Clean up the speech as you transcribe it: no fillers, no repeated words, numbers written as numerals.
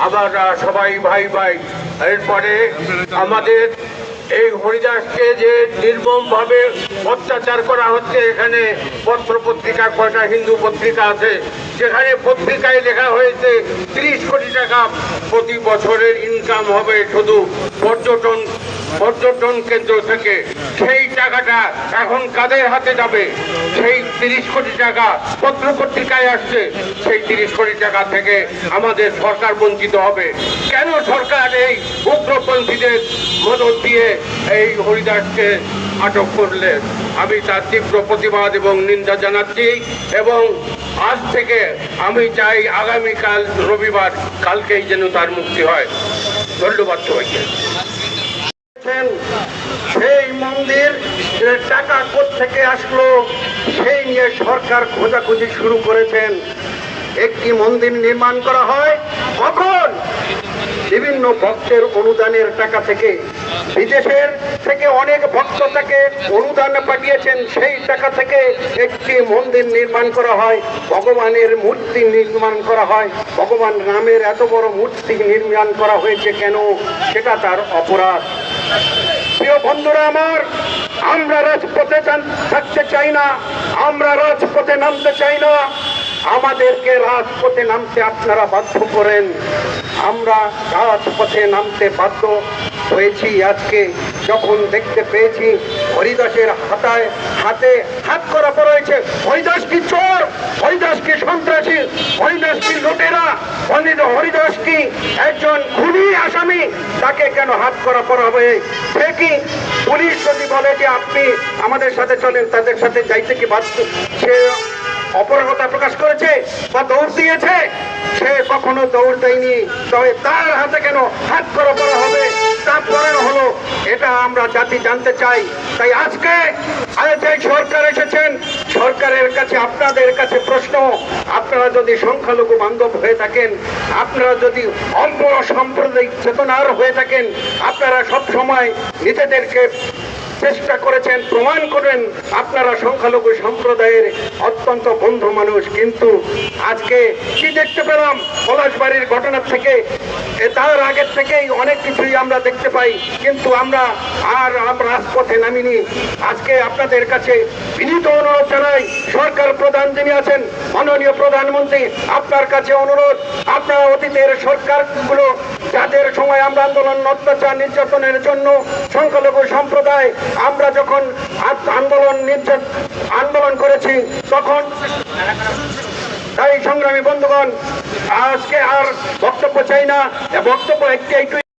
আমরা সবাই ভাই ভাই। এরপরে আমাদের এই হরিদাসকে যে নির্মমভাবে অত্যাচার করা হচ্ছে, এখানে পত্র পত্রিকা, কয়টা হিন্দু পত্রিকা আছে যেখানে পত্রিকায় লেখা হয়েছে 30 কোটি টাকা প্রতি বছরের ইনকাম হবে শুধু পর্যটন কেন্দ্র থেকে। সেই টাকাটা এখন কাদের হাতে যাবে? সেই 30 কোটি টাকা পত্র পত্রিকায় আসছে, সেই 30 কোটি টাকা থেকে আমাদের সরকার বঞ্চিত হবে। কেন সরকার এই উগ্রপন্থীদের মদত দিয়ে এই হরিদাসকে আটক করলে? আমি তার তীব্র প্রতিবাদ এবং নিন্দা জানাচ্ছি, এবং আজ থেকে আমি চাই আগামীকাল রবিবার, কালকেই যেন তার মুক্তি হয়। ধন্যবাদ সবাইকে। সেই মন্দির টাকা কোত্থেকে আসলো সেই নিয়ে সরকার খোঁজাখুঁজি শুরু করেছেন। একটি মন্দির নির্মাণ করা হয় কখন? বিভিন্ন ভক্তের অনুদানের টাকা থেকে। বিদেশের থেকে অনেক ভক্ত তাকে অনুদান পাঠিয়েছেন, সেই টাকা থেকে একটি মন্দির নির্মাণ করা হয়, ভগবানের মূর্তি নির্মাণ করা হয়। ভগবান রামের এত বড় মূর্তি নির্মাণ করা হয়েছে কেন? সেটা তার অপরাধ। প্রিয় বন্ধুরা আমার, আমরা রাজপথে থাকতে চাই না, আমরা রাজপথে নামতে চাই না। আমাদেরকে রাজপথে নামতে আপনারা বাধ্য করেন। আমরা রাজপথে নামতে বাধ্য হয়েছি আজকে যখন দেখতে পেয়েছি হরিদাসের হাতে হাত করা পড়েছে। হরিদাস কি চোর? হরিদাস কি সন্ত্রাসী? হরিদাস কি লুটেরা? হরিদাস কি একজন খুনি আসামি? তাকে কেন হাত করা পড়া হবে? সে কি পুলিশ যদি বলে যে আপনি আমাদের সাথে চলেন, তাদের সাথে যাইতে কি বাধ্য? সে অপরাধতা প্রকাশ করেছে বা দৌড় দিয়েছে? সে কখনো দৌড় দেয়নি, তবে তার হাতে কেন হাত করা পড়া হবে? তা পড়ানো হলো, এটা আমরা জাতি জানতে চাই। তাই আজকে যে সরকার এসেছেন, সরকারের কাছে আপনাদের কাছে প্রশ্ন, আপনারা যদি সংখ্যালঘু বান্ধব হয়ে থাকেন, আপনারা যদি সাম্প্রদায়িক চেতনার হয়ে থাকেন, আপনারা সব সময় নিজেদেরকে চেষ্টা করেছেন প্রমাণ করেন আপনারা সংখ্যালঘু সম্প্রদায়ের অত্যন্ত বন্ধু মানুষ, কিন্তু আজকে কি দেখতে পেলাম পলাশবাড়ির ঘটনা থেকে, তার আগের থেকেই অনেক কিছুই আমরা দেখতে পাই, কিন্তু আমরা রাজপথে নামিনি। আজকে আপনাদের কাছে বিনীত অনুরোধ জানাই, সরকার প্রধান যিনি আছেন মাননীয় প্রধানমন্ত্রী, আপনার কাছে অনুরোধ, আপনারা অতীতের সরকারগুলো যাদের সময় আমরা আন্দোলন অত্যাচার নির্যাতনের জন্য সংখ্যালঘু সম্প্রদায় আমরা যখন আন্দোলন করেছি তখন, তাই সংগ্রামী বন্ধুগণ আজকে আর বক্তব্য চাই না, বক্তব্য একটু